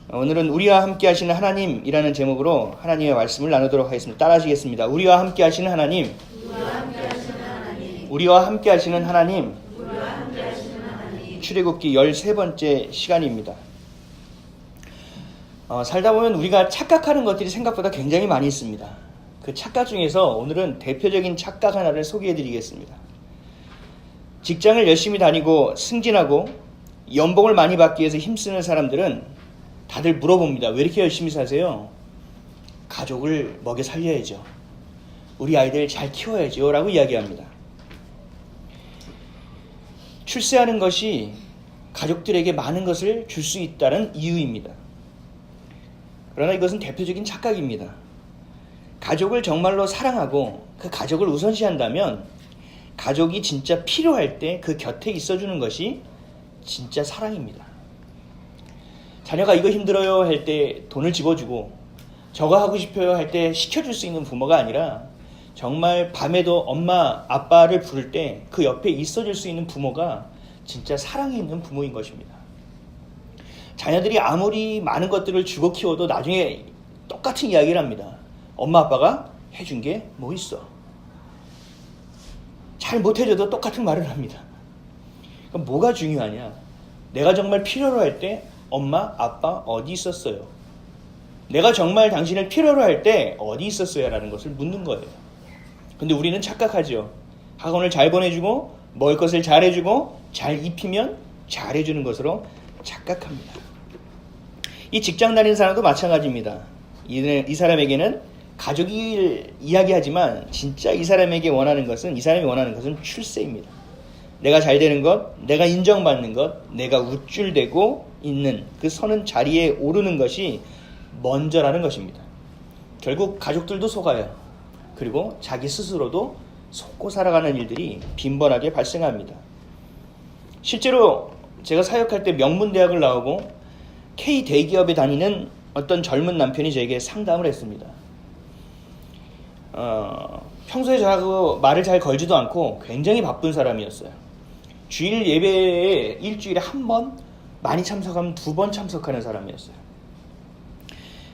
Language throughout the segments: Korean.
오늘은 우리와 함께 하시는 하나님이라는 제목으로 하나님의 말씀을 나누도록 하겠습니다. 따라하시겠습니다. 우리와 함께 하시는 하나님, 우리와 함께 하시는 하나님, 출애굽기 13번째 시간입니다. 살다 보면 우리가 착각하는 것들이 생각보다 굉장히 많이 있습니다. 그 착각 중에서 오늘은 대표적인 착각 하나를 소개해 드리겠습니다. 직장을 열심히 다니고 승진하고 연봉을 많이 받기 위해서 힘쓰는 사람들은 다들 물어봅니다. 왜 이렇게 열심히 사세요? 가족을 먹여 살려야죠. 우리 아이들 잘 키워야죠. 라고 이야기합니다. 출세하는 것이 가족들에게 많은 것을 줄 수 있다는 이유입니다. 그러나 이것은 대표적인 착각입니다. 가족을 정말로 사랑하고 그 가족을 우선시한다면 가족이 진짜 필요할 때 그 곁에 있어주는 것이 진짜 사랑입니다. 자녀가 이거 힘들어요 할 때 돈을 집어주고 저거 하고 싶어요 할 때 시켜줄 수 있는 부모가 아니라 정말 밤에도 엄마 아빠를 부를 때 그 옆에 있어줄 수 있는 부모가 진짜 사랑이 있는 부모인 것입니다. 자녀들이 아무리 많은 것들을 주고 키워도 나중에 똑같은 이야기를 합니다. 엄마 아빠가 해준 게 뭐 있어? 잘 못해줘도 똑같은 말을 합니다. 그럼 뭐가 중요하냐? 내가 정말 필요로 할 때 엄마 아빠 어디 있었어요? 내가 정말 당신을 필요로 할 때 어디 있었어요? 라는 것을 묻는 거예요. 근데 우리는 착각하죠. 학원을 잘 보내주고 먹을 것을 잘 해주고 잘 입히면 잘 해주는 것으로 착각합니다. 이 직장 다니는 사람도 마찬가지입니다. 이 사람에게는 가족을 이야기하지만 진짜 이 사람이 원하는 것은 출세입니다. 내가 잘 되는 것, 내가 인정받는 것, 내가 우쭐대고 있는 그 서는 자리에 오르는 것이 먼저라는 것입니다. 결국 가족들도 속아요. 그리고 자기 스스로도 속고 살아가는 일들이 빈번하게 발생합니다. 실제로 제가 사역할 때 명문대학을 나오고 K 대기업에 다니는 어떤 젊은 남편이 저에게 상담을 했습니다. 평소에 저하고 말을 잘 걸지도 않고 굉장히 바쁜 사람이었어요. 주일 예배에 일주일에 한 번, 많이 참석하면 2번 참석하는 사람이었어요.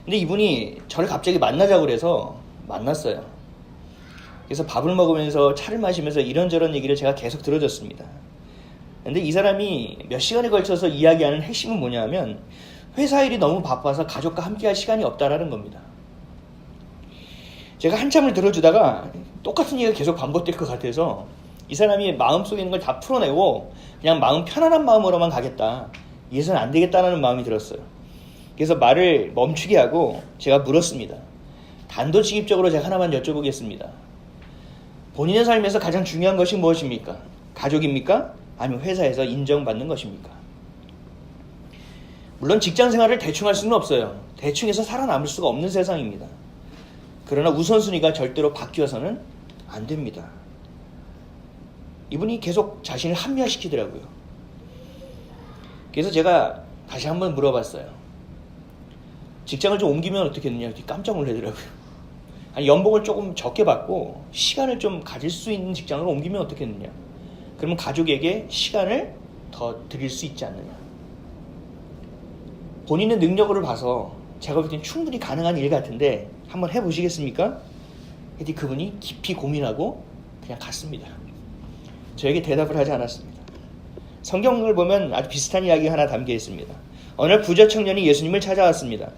근데 이분이 저를 갑자기 만나자고 그래서 만났어요. 그래서 밥을 먹으면서 차를 마시면서 이런저런 얘기를 제가 계속 들어줬습니다. 근데 이 사람이 몇 시간에 걸쳐서 이야기하는 핵심은 뭐냐면 회사 일이 너무 바빠서 가족과 함께 할 시간이 없다라는 겁니다. 제가 한참을 들어주다가 똑같은 얘기가 계속 반복될 것 같아서 이 사람이 마음속에 있는 걸 다 풀어내고 그냥 마음 편안한 마음으로만 가겠다. 이래서는 안 되겠다는 마음이 들었어요. 그래서 말을 멈추게 하고 제가 물었습니다. 단도직입적으로 제가 하나만 여쭤보겠습니다. 본인의 삶에서 가장 중요한 것이 무엇입니까? 가족입니까? 아니면 회사에서 인정받는 것입니까? 물론 직장 생활을 대충 할 수는 없어요. 대충 해서 살아남을 수가 없는 세상입니다. 그러나 우선순위가 절대로 바뀌어서는 안 됩니다. 이분이 계속 자신을 합리화시키더라고요. 그래서 제가 다시 한번 물어봤어요. 직장을 좀 옮기면 어떻겠느냐? 깜짝 놀라더라고요. 아니, 연봉을 조금 적게 받고 시간을 좀 가질 수 있는 직장으로 옮기면 어떻겠느냐? 그러면 가족에게 시간을 더 드릴 수 있지 않느냐? 본인의 능력을 봐서 제가 볼 땐 충분히 가능한 일 같은데 한번 해보시겠습니까? 그랬더니 그분이 깊이 고민하고 그냥 갔습니다. 저에게 대답을 하지 않았습니다. 성경을 보면 아주 비슷한 이야기가 하나 담겨 있습니다. 어느 날 부자 청년이 예수님을 찾아왔습니다.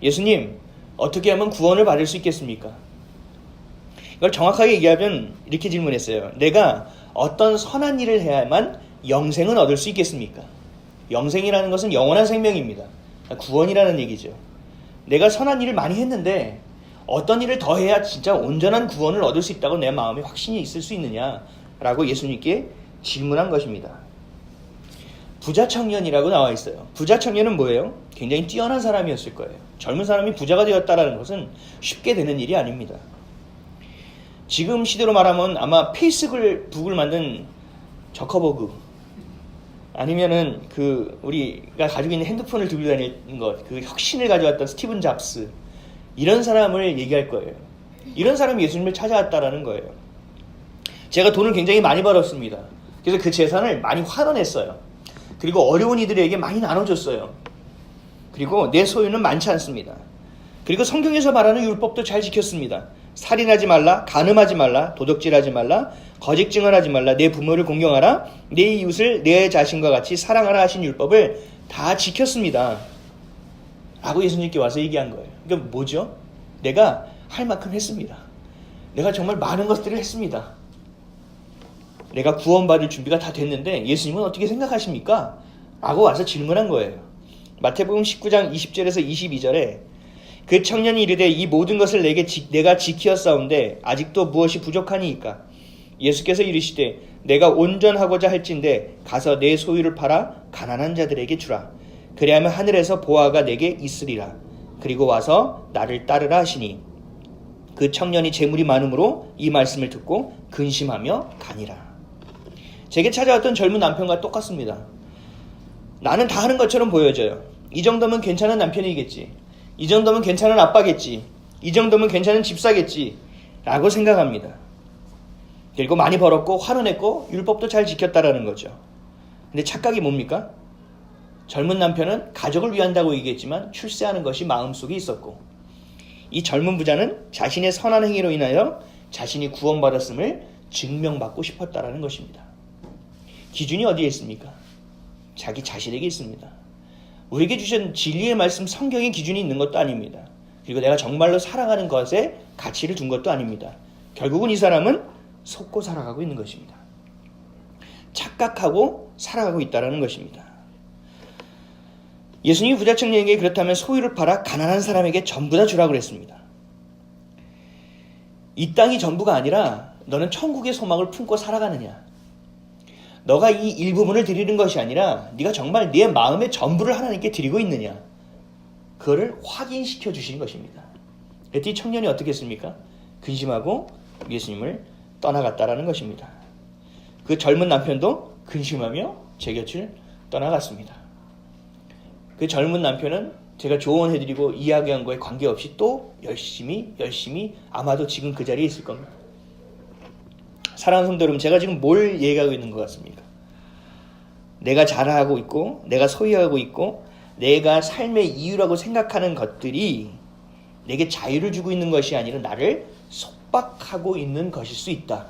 예수님, 어떻게 하면 구원을 받을 수 있겠습니까? 이걸 정확하게 얘기하면 이렇게 질문했어요. 내가 어떤 선한 일을 해야만 영생은 얻을 수 있겠습니까? 영생이라는 것은 영원한 생명입니다. 구원이라는 얘기죠. 내가 선한 일을 많이 했는데 어떤 일을 더 해야 진짜 온전한 구원을 얻을 수 있다고 내 마음에 확신이 있을 수 있느냐라고 예수님께 질문한 것입니다. 부자 청년이라고 나와 있어요. 부자 청년은 뭐예요? 굉장히 뛰어난 사람이었을 거예요. 젊은 사람이 부자가 되었다는 것은 쉽게 되는 일이 아닙니다. 지금 시대로 말하면 아마 페이스북을 만든 저커버그, 아니면은 우리가 가지고 있는 핸드폰을 들고 다니는 것, 그 혁신을 가져왔던 스티븐 잡스, 이런 사람을 얘기할 거예요. 이런 사람이 예수님을 찾아왔다라는 거예요. 제가 돈을 굉장히 많이 벌었습니다. 그래서 그 재산을 많이 환원했어요. 그리고 어려운 이들에게 많이 나눠줬어요. 그리고 내 소유는 많지 않습니다. 그리고 성경에서 말하는 율법도 잘 지켰습니다. 살인하지 말라, 간음하지 말라, 도적질하지 말라, 거짓 증언하지 말라, 내 부모를 공경하라, 내 이웃을 내 자신과 같이 사랑하라 하신 율법을 다 지켰습니다. 라고 예수님께 와서 얘기한 거예요. 그러니까 뭐죠? 내가 할 만큼 했습니다. 내가 정말 많은 것들을 했습니다. 내가 구원받을 준비가 다 됐는데 예수님은 어떻게 생각하십니까? 라고 와서 질문한 거예요. 마태복음 19장 20절에서 22절에 그 청년이 이르되 이 모든 것을 내가 지키었사온데 아직도 무엇이 부족하니이까? 예수께서 이르시되 내가 온전하고자 할진대 가서 내 소유를 팔아 가난한 자들에게 주라. 그리하면 하늘에서 보화가 내게 있으리라. 그리고 와서 나를 따르라 하시니 그 청년이 재물이 많음으로 이 말씀을 듣고 근심하며 가니라. 제게 찾아왔던 젊은 남편과 똑같습니다. 나는 다 하는 것처럼 보여져요. 이 정도면 괜찮은 남편이겠지. 이 정도면 괜찮은 아빠겠지. 이 정도면 괜찮은 집사겠지. 라고 생각합니다. 그리고 많이 벌었고 화는 냈고 율법도 잘 지켰다라는 거죠. 근데 착각이 뭡니까? 젊은 남편은 가족을 위한다고 얘기했지만 출세하는 것이 마음속에 있었고 이 젊은 부자는 자신의 선한 행위로 인하여 자신이 구원받았음을 증명받고 싶었다라는 것입니다. 기준이 어디에 있습니까? 자기 자신에게 있습니다. 우리에게 주신 진리의 말씀 성경의 기준이 있는 것도 아닙니다. 그리고 내가 정말로 사랑하는 것에 가치를 둔 것도 아닙니다. 결국은 이 사람은 속고 살아가고 있는 것입니다. 착각하고 살아가고 있다는 것입니다. 예수님이 부자 청년에게 그렇다면 소유를 팔아 가난한 사람에게 전부 다 주라고 그랬습니다. 이 땅이 전부가 아니라 너는 천국의 소망을 품고 살아가느냐? 너가 이 일부분을 드리는 것이 아니라 네가 정말 네 마음의 전부를 하나님께 드리고 있느냐? 그거를 확인시켜 주시는 것입니다. 그랬더니 청년이 어떻게 했습니까? 근심하고 예수님을 떠나갔다라는 것입니다. 그 젊은 남편도 근심하며 제 곁을 떠나갔습니다. 그 젊은 남편은 제가 조언해드리고 이야기한 거에 관계없이 또 열심히 아마도 지금 그 자리에 있을 겁니다. 사랑하는 성도 여러분, 제가 지금 뭘 얘기하고 있는 것 같습니까? 내가 자랑하고 있고 내가 소유하고 있고 내가 삶의 이유라고 생각하는 것들이 내게 자유를 주고 있는 것이 아니라 나를 속박하고 있는 것일 수 있다.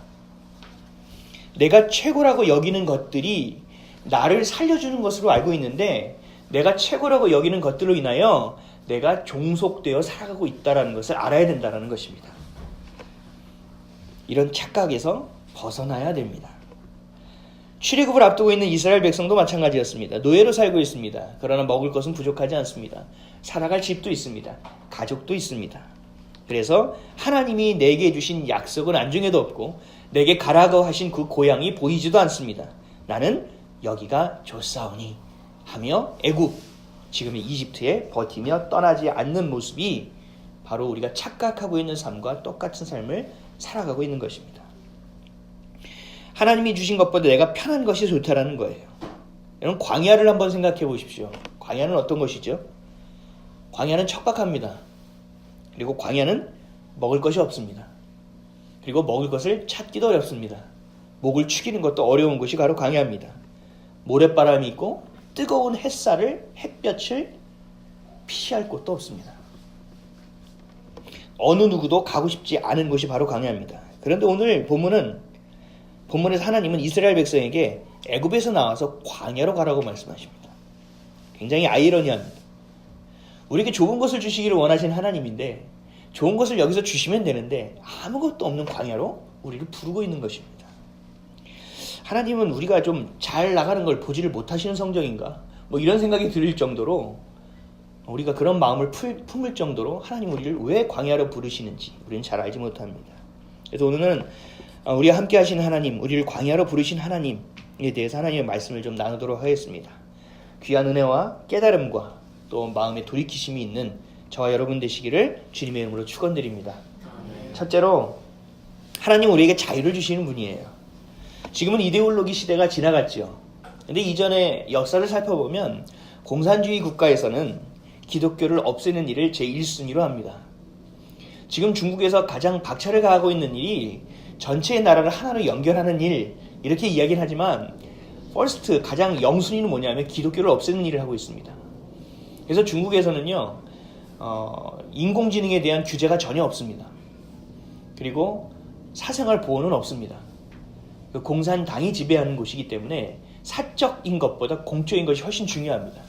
내가 최고라고 여기는 것들이 나를 살려주는 것으로 알고 있는데 내가 최고라고 여기는 것들로 인하여 내가 종속되어 살아가고 있다는 것을 알아야 된다는 것입니다. 이런 착각에서 벗어나야 됩니다. 출애굽을 앞두고 있는 이스라엘 백성도 마찬가지였습니다. 노예로 살고 있습니다. 그러나 먹을 것은 부족하지 않습니다. 살아갈 집도 있습니다. 가족도 있습니다. 그래서 하나님이 내게 주신 약속은 안중에도 없고 내게 가라고 하신 그 고향이 보이지도 않습니다. 나는 여기가 좋사오니 하며 애굽, 지금의 이집트에 버티며 떠나지 않는 모습이 바로 우리가 착각하고 있는 삶과 똑같은 삶을 살아가고 있는 것입니다. 하나님이 주신 것보다 내가 편한 것이 좋다라는 거예요. 여러분, 광야를 한번 생각해 보십시오. 광야는 어떤 것이죠? 광야는 척박합니다. 그리고 광야는 먹을 것이 없습니다. 그리고 먹을 것을 찾기도 어렵습니다. 목을 축이는 것도 어려운 곳이 바로 광야입니다. 모래바람이 있고 뜨거운 햇볕을 피할 곳도 없습니다. 어느 누구도 가고 싶지 않은 곳이 바로 광야입니다. 그런데 오늘 본문에서 하나님은 이스라엘 백성에게 애굽에서 나와서 광야로 가라고 말씀하십니다. 굉장히 아이러니합니다. 우리에게 좋은 것을 주시기를 원하시는 하나님인데 좋은 것을 여기서 주시면 되는데 아무것도 없는 광야로 우리를 부르고 있는 것입니다. 하나님은 우리가 좀 잘 나가는 걸 보지를 못하시는 성정인가? 이런 생각이 들 정도로 우리가 그런 마음을 품을 정도로 하나님 우리를 왜 광야로 부르시는지 우리는 잘 알지 못합니다. 그래서 오늘은 우리와 함께 하시는 하나님, 우리를 광야로 부르신 하나님에 대해서 하나님의 말씀을 좀 나누도록 하겠습니다. 귀한 은혜와 깨달음과 또 마음의 돌이키심이 있는 저와 여러분 되시기를 주님의 이름으로 축원드립니다. 첫째로 하나님 우리에게 자유를 주시는 분이에요. 지금은 이데올로기 시대가 지나갔죠. 근데 이전의 역사를 살펴보면 공산주의 국가에서는 기독교를 없애는 일을 제1순위로 합니다. 지금 중국에서 가장 박차를 가하고 있는 일이 전체의 나라를 하나로 연결하는 일, 이렇게 이야기를 하지만 퍼스트, 가장 영순위는 뭐냐면 기독교를 없애는 일을 하고 있습니다. 그래서 중국에서는요, 인공지능에 대한 규제가 전혀 없습니다. 그리고 사생활 보호는 없습니다. 공산당이 지배하는 곳이기 때문에 사적인 것보다 공적인 것이 훨씬 중요합니다.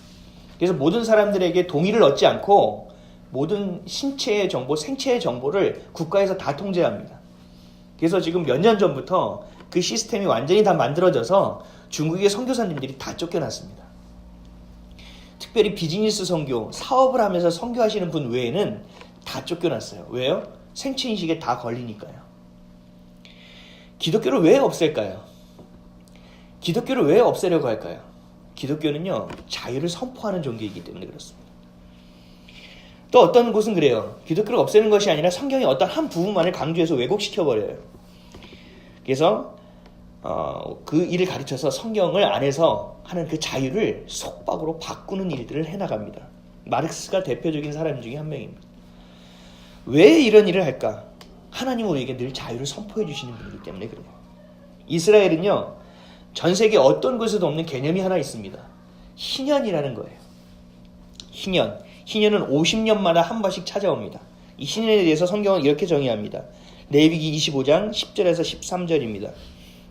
그래서 모든 사람들에게 동의를 얻지 않고 모든 신체의 정보, 생체의 정보를 국가에서 다 통제합니다. 그래서 지금 몇 년 전부터 그 시스템이 완전히 다 만들어져서 중국의 선교사님들이 다 쫓겨났습니다. 특별히 비즈니스 선교, 사업을 하면서 선교하시는 분 외에는 다 쫓겨났어요. 왜요? 생체인식에 다 걸리니까요. 기독교를 왜 없앨까요? 기독교를 왜 없애려고 할까요? 기독교는요, 자유를 선포하는 종교이기 때문에 그렇습니다. 또 어떤 곳은 그래요. 기독교를 없애는 것이 아니라 성경의 어떤 한 부분만을 강조해서 왜곡시켜버려요. 그래서 그 일을 가르쳐서 성경을 안에서 하는 그 자유를 속박으로 바꾸는 일들을 해나갑니다. 마르크스가 대표적인 사람 중에 한 명입니다. 왜 이런 일을 할까? 하나님은 우리에게 늘 자유를 선포해 주시는 분이기 때문에 그래요. 이스라엘은요, 전 세계 어떤 곳에도 없는 개념이 하나 있습니다. 희년이라는 거예요. 희년은 50년마다 한 번씩 찾아옵니다. 이 희년에 대해서 성경은 이렇게 정의합니다. 레위기 25장 10절에서 13절입니다.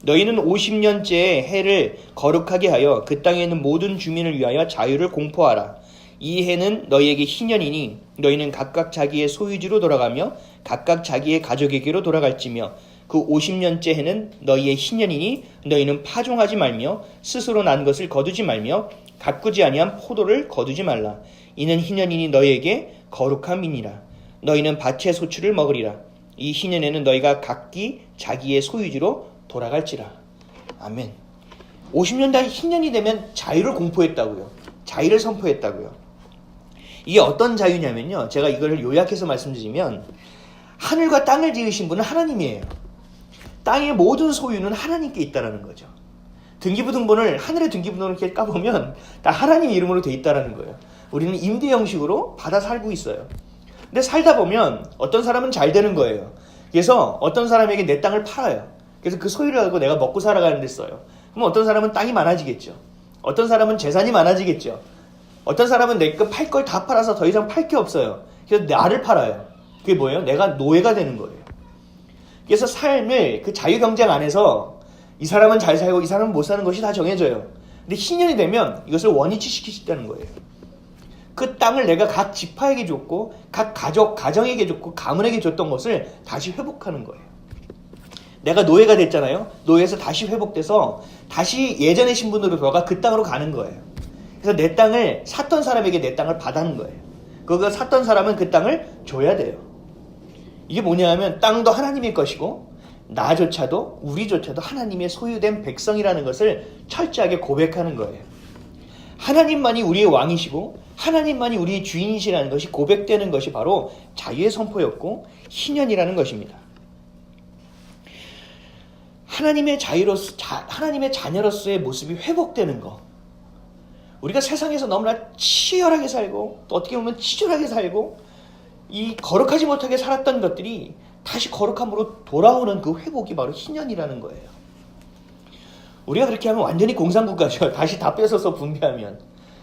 너희는 50년째의 해를 거룩하게 하여 그 땅에 있는 모든 주민을 위하여 자유를 공포하라. 이 해는 너희에게 희년이니 너희는 각각 자기의 소유지로 돌아가며 각각 자기의 가족에게로 돌아갈지며 그 50년째 해는 너희의 희년이니 너희는 파종하지 말며 스스로 난 것을 거두지 말며 가꾸지 아니한 포도를 거두지 말라. 이는 희년이니 너희에게 거룩함이니라. 너희는 밭의 소출을 먹으리라. 이 희년에는 너희가 각기 자기의 소유지로 돌아갈지라. 아멘. 50년 다 희년이 되면 자유를 공포했다고요. 자유를 선포했다고요. 이게 어떤 자유냐면요, 제가 이걸 요약해서 말씀드리면 하늘과 땅을 지으신 분은 하나님이에요. 땅의 모든 소유는 하나님께 있다라는 거죠. 등기부등본을, 하늘의 등기부등본을 이렇게 까보면 다 하나님 이름으로 돼 있다라는 거예요. 우리는 임대 형식으로 받아 살고 있어요. 근데 살다 보면 어떤 사람은 잘 되는 거예요. 그래서 어떤 사람에게 내 땅을 팔아요. 그래서 그 소유를 가지고 내가 먹고 살아가는 데 써요. 그럼 어떤 사람은 땅이 많아지겠죠. 어떤 사람은 재산이 많아지겠죠. 어떤 사람은 내 거 팔 걸 다 팔아서 더 이상 팔 게 없어요. 그래서 나를 팔아요. 그게 뭐예요? 내가 노예가 되는 거예요. 그래서 삶을 그 자유 경쟁 안에서 이 사람은 잘 살고 이 사람은 못 사는 것이 다 정해져요. 근데 희년이 되면 이것을 원위치시키시다는 거예요. 그 땅을 내가 각 지파에게 줬고 각 가정에게 줬고 가문에게 줬던 것을 다시 회복하는 거예요. 내가 노예가 됐잖아요. 노예에서 다시 회복돼서 다시 예전의 신분으로 돌아가 그 땅으로 가는 거예요. 그래서 내 땅을 샀던 사람에게 내 땅을 받는 거예요. 그거 샀던 사람은 그 땅을 줘야 돼요. 이게 뭐냐면 땅도 하나님의 것이고 나조차도 우리조차도 하나님의 소유된 백성이라는 것을 철저하게 고백하는 거예요. 하나님만이 우리의 왕이시고 하나님만이 우리의 주인이시라는 것이 고백되는 것이 바로 자유의 선포였고 희년이라는 것입니다. 하나님의 하나님의 자녀로서의 모습이 회복되는 것. 우리가 세상에서 너무나 치열하게 살고 또 어떻게 보면 치졸하게 살고 이 거룩하지 못하게 살았던 것들이 다시 거룩함으로 돌아오는 그 회복이 바로 희년이라는 거예요. 우리가 그렇게 하면 완전히 공산국가죠. 다시 다 뺏어서 분배하면.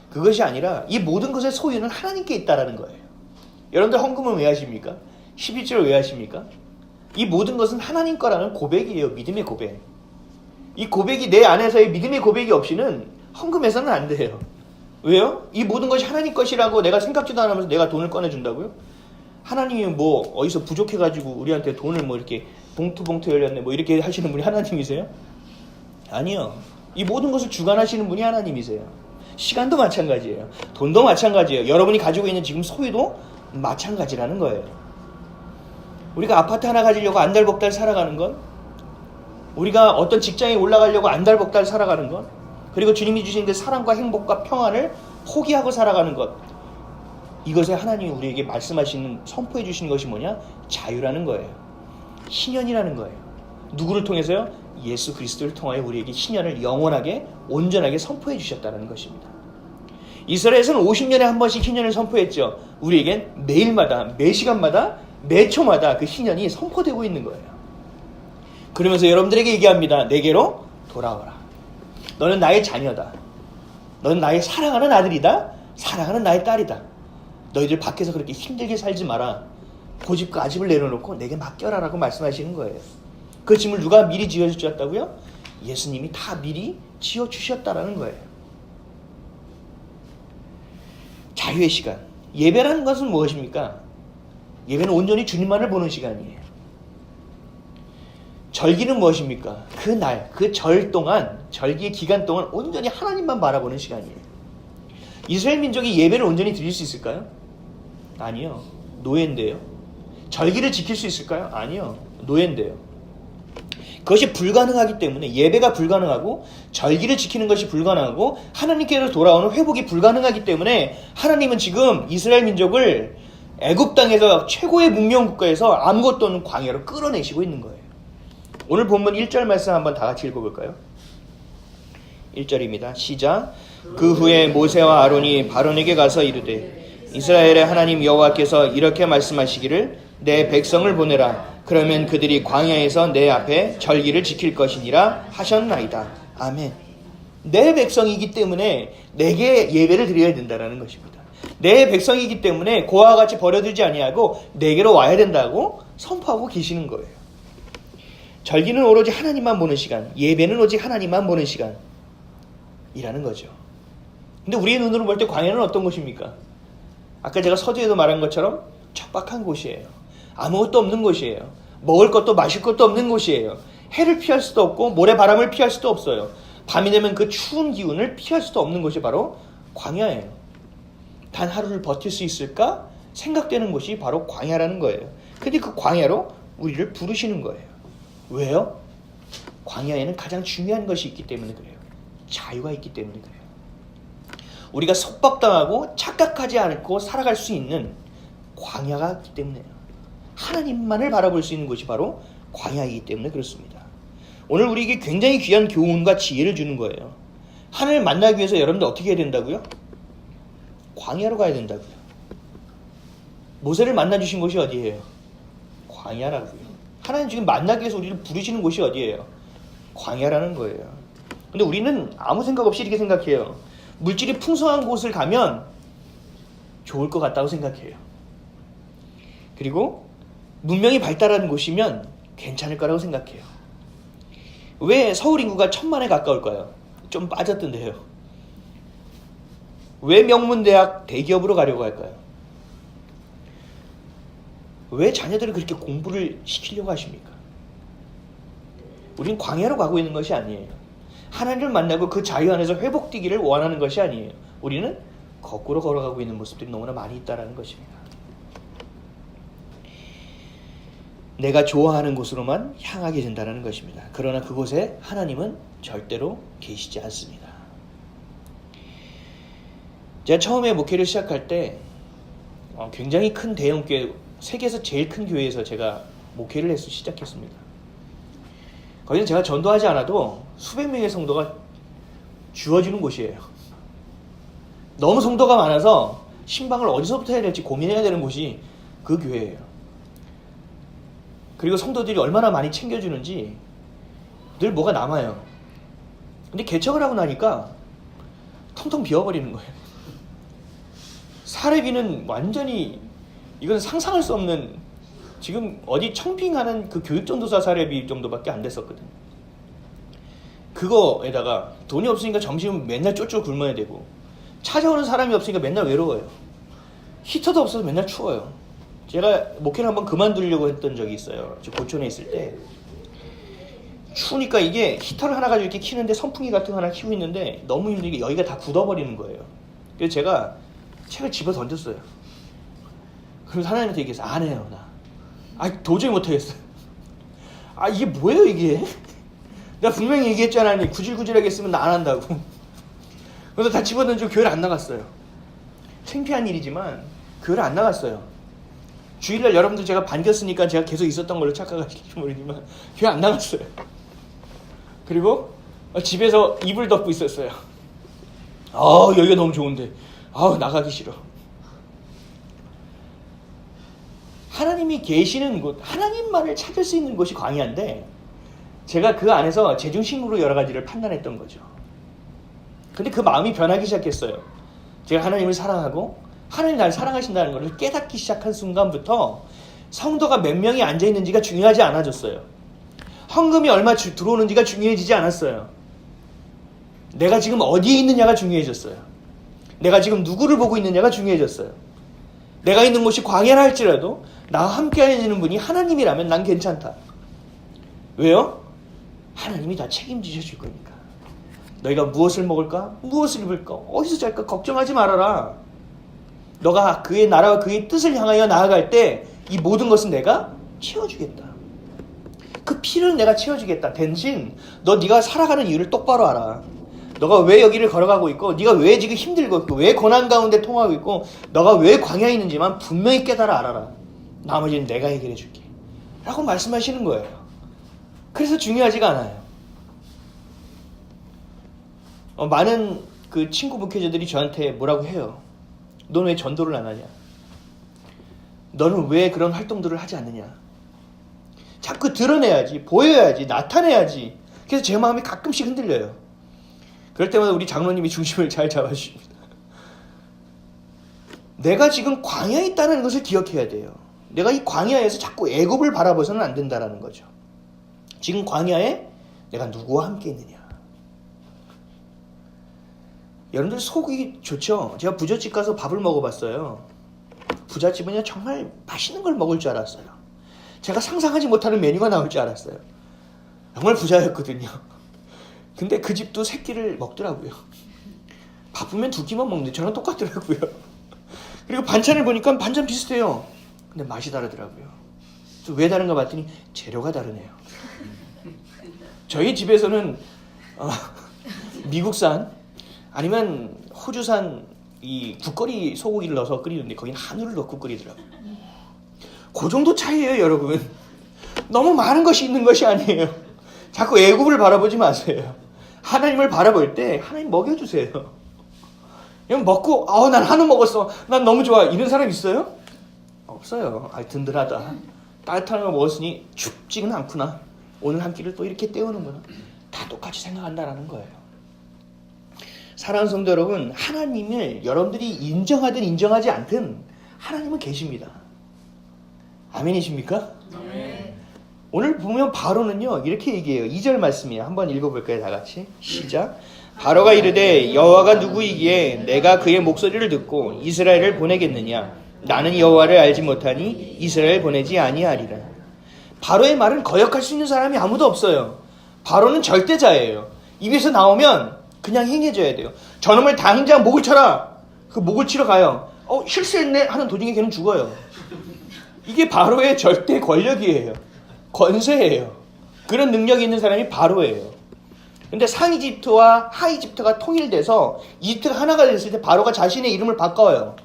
그것이 아니라 이 모든 것의 소유는 하나님께 있다라는 거예요. 여러분들 헌금은 왜 하십니까? 11조를 왜 하십니까? 이 모든 것은 하나님 거라는 고백이에요. 믿음의 고백. 이 고백이 내 안에서의 믿음의 고백이 없이는 헌금해서는 안 돼요. 왜요? 이 모든 것이 하나님 것이라고 내가 생각지도 않으면서 내가 돈을 꺼내준다고요? 하나님이 뭐 어디서 부족해가지고 우리한테 돈을 뭐 이렇게 봉투 열렸네 뭐 이렇게 하시는 분이 하나님이세요? 아니요. 이 모든 것을 주관하시는 분이 하나님이세요. 시간도 마찬가지예요. 돈도 마찬가지예요. 여러분이 가지고 있는 지금 소유도 마찬가지라는 거예요. 우리가 아파트 하나 가지려고 안달복달 살아가는 건, 우리가 어떤 직장에 올라가려고 안달복달 살아가는 것, 그리고 주님이 주신 그 사랑과 행복과 평안을 포기하고 살아가는 것, 이것에 하나님이 우리에게 말씀하시는, 선포해 주시는 것이 뭐냐? 자유라는 거예요. 희년이라는 거예요. 누구를 통해서요? 예수 그리스도를 통하여 우리에게 희년을 영원하게 온전하게 선포해 주셨다는 것입니다. 이스라엘에서는 50년에 한 번씩 희년을 선포했죠. 우리에겐 매일마다, 매 시간마다, 매 초마다 그 희년이 선포되고 있는 거예요. 그러면서 여러분들에게 얘기합니다. 내게로 돌아오라. 너는 나의 자녀다. 너는 나의 사랑하는 아들이다. 사랑하는 나의 딸이다. 너희들 밖에서 그렇게 힘들게 살지 마라. 고집과 아집을 내려놓고 내게 맡겨라라고 말씀하시는 거예요. 그 짐을 누가 미리 지어주셨다고요? 예수님이 다 미리 지어주셨다라는 거예요. 자유의 시간. 예배라는 것은 무엇입니까? 예배는 온전히 주님만을 보는 시간이에요. 절기는 무엇입니까? 그 날, 그 절 동안, 절기의 기간 동안 온전히 하나님만 바라보는 시간이에요. 이스라엘 민족이 예배를 온전히 드릴 수 있을까요? 아니요. 노예인데요. 절기를 지킬 수 있을까요? 아니요. 노예인데요. 그것이 불가능하기 때문에, 예배가 불가능하고 절기를 지키는 것이 불가능하고 하나님께로 돌아오는 회복이 불가능하기 때문에 하나님은 지금 이스라엘 민족을 애굽 땅에서 최고의 문명 국가에서 아무것도 없는 광야로 끌어내시고 있는 거예요. 오늘 본문 1절 말씀 한번 다 같이 읽어볼까요? 1절입니다. 시작. 그 후에 모세와 아론이 바론에게 가서 이르되 이스라엘의 하나님 여호와께서 이렇게 말씀하시기를 내 백성을 보내라. 그러면 그들이 광야에서 내 앞에 절기를 지킬 것이니라 하셨나이다. 아멘. 내 백성이기 때문에 내게 예배를 드려야 된다는 것입니다. 내 백성이기 때문에 고아와 같이 버려두지 아니하고 내게로 와야 된다고 선포하고 계시는 거예요. 절기는 오로지 하나님만 보는 시간, 예배는 오직 하나님만 보는 시간이라는 거죠. 근데 우리의 눈으로 볼 때 광야는 어떤 곳입니까? 아까 제가 서두에도 말한 것처럼 척박한 곳이에요. 아무것도 없는 곳이에요. 먹을 것도 마실 것도 없는 곳이에요. 해를 피할 수도 없고 모래바람을 피할 수도 없어요. 밤이 되면 그 추운 기운을 피할 수도 없는 곳이 바로 광야예요. 단 하루를 버틸 수 있을까 생각되는 곳이 바로 광야라는 거예요. 근데 그 광야로 우리를 부르시는 거예요. 왜요? 광야에는 가장 중요한 것이 있기 때문에 그래요. 자유가 있기 때문에 그래요. 우리가 속박당하고 착각하지 않고 살아갈 수 있는 광야가 있기 때문에요. 하나님만을 바라볼 수 있는 곳이 바로 광야이기 때문에 그렇습니다. 오늘 우리에게 굉장히 귀한 교훈과 지혜를 주는 거예요. 하나님을 만나기 위해서 여러분들 어떻게 해야 된다고요? 광야로 가야 된다고요. 모세를 만나주신 곳이 어디예요? 광야라고요. 하나님 지금 만나기 위해서 우리를 부르시는 곳이 어디예요? 광야라는 거예요. 근데 우리는 아무 생각 없이 이렇게 생각해요. 물질이 풍성한 곳을 가면 좋을 것 같다고 생각해요. 그리고 문명이 발달한 곳이면 괜찮을 거라고 생각해요. 왜 서울 인구가 1000만에 가까울까요? 좀 빠졌던데요. 왜 명문대학 대기업으로 가려고 할까요? 왜 자녀들을 그렇게 공부를 시키려고 하십니까? 우린 광야로 가고 있는 것이 아니에요. 하나님을 만나고 그 자유 안에서 회복되기를 원하는 것이 아니에요. 우리는 거꾸로 걸어가고 있는 모습들이 너무나 많이 있다는 것입니다. 내가 좋아하는 곳으로만 향하게 된다는 것입니다. 그러나 그곳에 하나님은 절대로 계시지 않습니다. 제가 처음에 목회를 시작할 때 굉장히 큰 대형교회, 세계에서 제일 큰 교회에서 제가 목회를 해서 시작했습니다. 거기는 제가 전도하지 않아도 수백 명의 성도가 주어지는 곳이에요. 너무 성도가 많아서 신방을 어디서부터 해야 될지 고민해야 되는 곳이 그 교회예요. 그리고 성도들이 얼마나 많이 챙겨주는지 늘 뭐가 남아요. 근데 개척을 하고 나니까 텅텅 비어버리는 거예요. 사례비는 완전히 이건 상상할 수 없는, 지금 어디 청빙하는 그 교육전도사 사례비 정도밖에 안 됐었거든요. 그거에다가 돈이 없으니까 점심은 맨날 쫄쫄 굶어야 되고, 찾아오는 사람이 없으니까 맨날 외로워요. 히터도 없어서 맨날 추워요. 제가 목회를 한번 그만두려고 했던 적이 있어요. 저 고촌에 있을 때. 추우니까 이게 히터를 하나 가지고 이렇게 키는데 선풍기 같은 거 하나 키우고 있는데 너무 힘들게 여기가 다 굳어버리는 거예요. 그래서 제가 책을 집어 던졌어요. 그래서 하나님한테 얘기해서 안 해요, 나. 도저히 못하겠어요. 이게 뭐예요, 이게? 내가 분명히 얘기했잖아. 구질구질하게 쓰면 나 안 한다고. 그래서 다 집어던지고 교회를 안 나갔어요. 창피한 일이지만 교회를 안 나갔어요. 주일날 여러분들 제가 반겼으니까 제가 계속 있었던 걸로 착각하실지 모르지만 교회 안 나갔어요. 그리고 집에서 이불 덮고 있었어요. 여기가 너무 좋은데 나가기 싫어. 하나님이 계시는 곳, 하나님만을 찾을 수 있는 곳이 광야인데 제가 그 안에서 제중심으로 여러 가지를 판단했던 거죠. 근데 그 마음이 변하기 시작했어요. 제가 하나님을 사랑하고 하나님 날 사랑하신다는 것을 깨닫기 시작한 순간부터 성도가 몇 명이 앉아있는지가 중요하지 않아졌어요. 헌금이 얼마 들어오는지가 중요해지지 않았어요. 내가 지금 어디에 있느냐가 중요해졌어요. 내가 지금 누구를 보고 있느냐가 중요해졌어요. 내가 있는 곳이 광야라 할지라도 나와 함께 하시는 분이 하나님이라면 난 괜찮다. 왜요? 하나님이 다 책임지셔 줄 거니까. 너희가 무엇을 먹을까? 무엇을 입을까? 어디서 잘까? 걱정하지 말아라. 너가 그의 나라와 그의 뜻을 향하여 나아갈 때 이 모든 것은 내가 채워주겠다. 그 피를 내가 채워주겠다. 대신 네가 살아가는 이유를 똑바로 알아. 너가 왜 여기를 걸어가고 있고 네가 왜 지금 힘들고 있고 왜 고난 가운데 통하고 있고 너가 왜 광야에 있는지만 분명히 깨달아 알아라. 나머지는 내가 해결해 줄게. 라고 말씀하시는 거예요. 그래서 중요하지가 않아요. 많은 그 친구 목회자들이 저한테 뭐라고 해요. 너는 왜 전도를 안 하냐? 너는 왜 그런 활동들을 하지 않느냐? 자꾸 드러내야지, 보여야지, 나타내야지. 그래서 제 마음이 가끔씩 흔들려요. 그럴 때마다 우리 장로님이 중심을 잘 잡아주십니다. 내가 지금 광야에 있다는 것을 기억해야 돼요. 내가 이 광야에서 자꾸 애굽을 바라봐서는 안 된다는 거죠. 지금 광야에 내가 누구와 함께 있느냐? 여러분들 속이 좋죠? 제가 부잣집 가서 밥을 먹어봤어요. 부잣집은요 정말 맛있는 걸 먹을 줄 알았어요. 제가 상상하지 못하는 메뉴가 나올 줄 알았어요. 정말 부자였거든요. 근데 그 집도 세 끼를 먹더라고요. 바쁘면 두 끼만 먹는데 저랑 똑같더라고요. 그리고 반찬을 보니까 반찬 비슷해요. 근데 맛이 다르더라고요. 왜 다른가 봤더니 재료가 다르네요. 저희 집에서는 미국산 아니면 호주산 이 국거리 소고기를 넣어서 끓이는데 거기는 한우를 넣고 끓이더라고요. 그 정도 차이예요, 여러분. 너무 많은 것이 있는 것이 아니에요. 자꾸 애굽을 바라보지 마세요. 하나님을 바라볼 때 하나님 먹여주세요. 그냥 먹고 난 한우 먹었어. 난 너무 좋아. 이런 사람 있어요? 없어요. 든든하다. 따뜻한 거 먹었으니 춥지는 않구나. 오늘 한 끼를 또 이렇게 때우는구나. 다 똑같이 생각한다라는 거예요. 사랑하는 성도 여러분, 하나님을 여러분들이 인정하든 인정하지 않든 하나님은 계십니다. 아멘이십니까? 네. 오늘 보면 바로는요 이렇게 얘기해요. 2절 말씀이에요. 한번 읽어볼까요? 다 같이 시작. 바로가 이르되 여호와가 누구이기에 내가 그의 목소리를 듣고 이스라엘을 보내겠느냐? 나는 여호와를 알지 못하니 이스라엘 보내지 아니하리라. 바로의 말은 거역할 수 있는 사람이 아무도 없어요. 바로는 절대자예요. 입에서 나오면 그냥 행해져야 돼요. 저놈을 당장 목을 쳐라. 그 목을 치러 가요. 실수했네 하는 도중에 걔는 죽어요. 이게 바로의 절대 권력이에요. 권세예요. 그런 능력이 있는 사람이 바로예요. 근데 상이집트와 하이집트가 통일돼서 이집트가 하나가 됐을 때 바로가 자신의 이름을 바꿔요.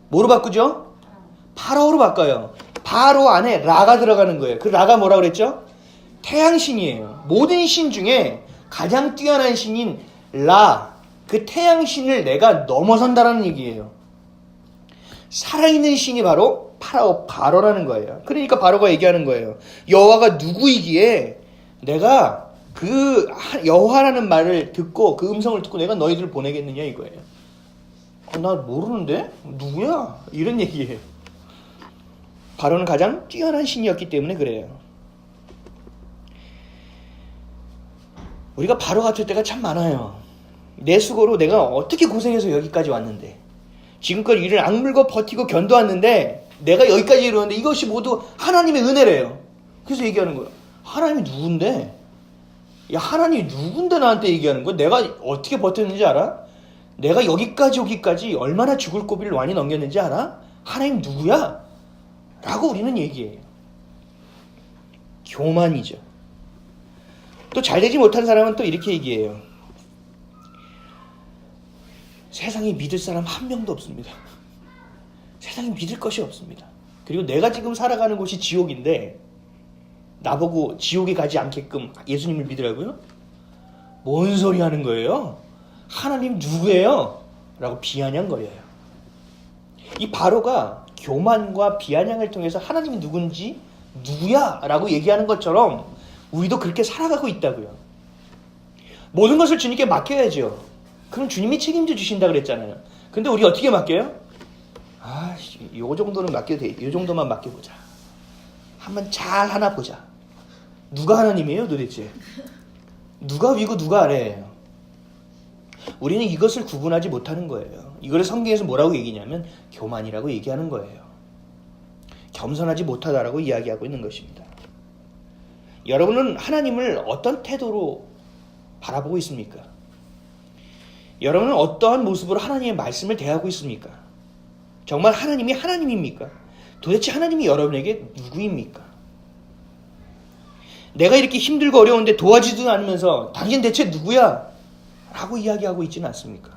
뭐로 바꾸죠? 파라오로 바꿔요. 바로 안에 라가 들어가는 거예요. 그 라가 뭐라고 그랬죠? 태양신이에요. 모든 신 중에 가장 뛰어난 신인 라, 그 태양신을 내가 넘어선다라는 얘기예요. 살아있는 신이 바로 파라오, 바로라는 거예요. 그러니까 바로가 얘기하는 거예요. 여호와가 누구이기에 내가 그 여호와라는 말을 듣고 그 음성을 듣고 내가 너희들을 보내겠느냐 이거예요. 나 모르는데? 누구야? 이런 얘기예요. 바로는 가장 뛰어난 신이었기 때문에 그래요. 우리가 바로 같을 때가 참 많아요. 내 수고로 내가 어떻게 고생해서 여기까지 왔는데 지금껏 일을 악물고 버티고 견뎌왔는데 내가 여기까지 이르렀는데 이것이 모두 하나님의 은혜래요. 그래서 얘기하는 거예요. 하나님이 누군데? 야, 하나님이 누군데 나한테 얘기하는 거야? 내가 어떻게 버텼는지 알아? 내가 여기까지 오기까지 얼마나 죽을 고비를 많이 넘겼는지 알아? 하나님 누구야? 라고 우리는 얘기해요. 교만이죠. 또 잘되지 못한 사람은 또 이렇게 얘기해요. 세상에 믿을 사람 한 명도 없습니다. 세상에 믿을 것이 없습니다. 그리고 내가 지금 살아가는 곳이 지옥인데 나보고 지옥에 가지 않게끔 예수님을 믿으라고요? 뭔 소리 하는 거예요? 하나님 누구예요? 라고 비아냥거려요. 이 바로가 교만과 비아냥을 통해서 하나님이 누군지 누구야? 라고 얘기하는 것처럼 우리도 그렇게 살아가고 있다고요. 모든 것을 주님께 맡겨야죠. 그럼 주님이 책임져 주신다 그랬잖아요. 근데 우리 어떻게 맡겨요? 요 정도는 맡겨도 돼. 요 정도만 맡겨보자. 한번 잘 하나 보자. 누가 하나님이에요 도대체? 누가 위고 누가 아래예요? 우리는 이것을 구분하지 못하는 거예요. 이걸 성경에서 뭐라고 얘기냐면 교만이라고 얘기하는 거예요. 겸손하지 못하다라고 이야기하고 있는 것입니다. 여러분은 하나님을 어떤 태도로 바라보고 있습니까? 여러분은 어떠한 모습으로 하나님의 말씀을 대하고 있습니까? 정말 하나님이 하나님입니까? 도대체 하나님이 여러분에게 누구입니까? 내가 이렇게 힘들고 어려운데 도와주지도 않으면서 당신 대체 누구야? 라고 이야기하고 있지는 않습니까?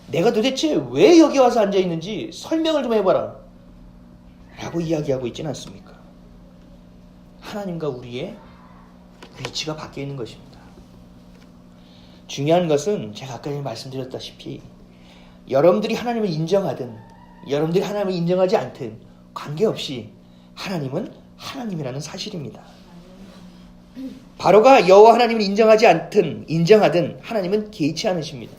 내가 도대체 왜 여기 와서 앉아있는지 설명을 좀 해봐라 라고 이야기하고 있지는 않습니까? 하나님과 우리의 위치가 바뀌어 있는 것입니다. 중요한 것은 제가 아까 말씀드렸다시피 여러분들이 하나님을 인정하든 여러분들이 하나님을 인정하지 않든 관계없이 하나님은 하나님이라는 사실입니다. 바로가 여호와 하나님을 인정하지 않든 인정하든 하나님은 개의치 않으십니다.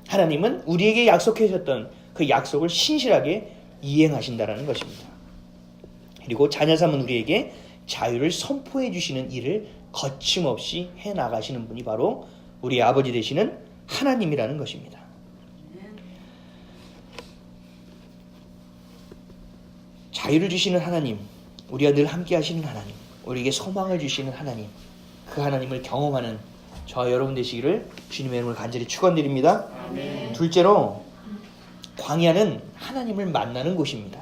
하나님은 우리에게 약속해 주셨던 그 약속을 신실하게 이행하신다라는 것입니다. 그리고 자녀 삼은 우리에게 자유를 선포해 주시는 일을 거침없이 해나가시는 분이 바로 우리 아버지 되시는 하나님이라는 것입니다. 자유를 주시는 하나님, 우리와 늘 함께 하시는 하나님, 우리에게 소망을 주시는 하나님, 그 하나님을 경험하는 저와 여러분 되시기를 주님의 이름으로 간절히 축원드립니다. 아멘. 둘째로 광야는 하나님을 만나는 곳입니다.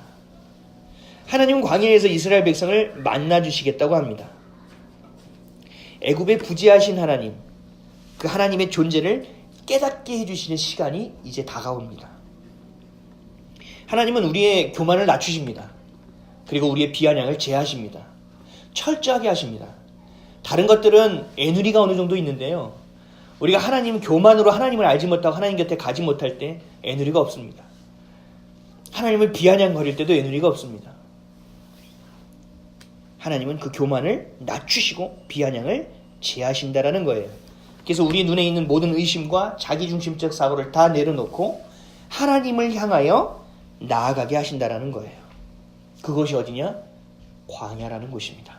하나님은 광야에서 이스라엘 백성을 만나주시겠다고 합니다. 애굽의 부지하신 하나님, 그 하나님의 존재를 깨닫게 해주시는 시간이 이제 다가옵니다. 하나님은 우리의 교만을 낮추십니다. 그리고 우리의 비아냥을 제하십니다. 철저하게 하십니다. 다른 것들은 애누리가 어느 정도 있는데요. 우리가 하나님 교만으로 하나님을 알지 못하고 하나님 곁에 가지 못할 때 애누리가 없습니다. 하나님을 비아냥거릴 때도 애누리가 없습니다. 하나님은 그 교만을 낮추시고 비아냥을 제하신다라는 거예요. 그래서 우리 눈에 있는 모든 의심과 자기중심적 사고를 다 내려놓고 하나님을 향하여 나아가게 하신다라는 거예요. 그것이 어디냐? 광야라는 곳입니다.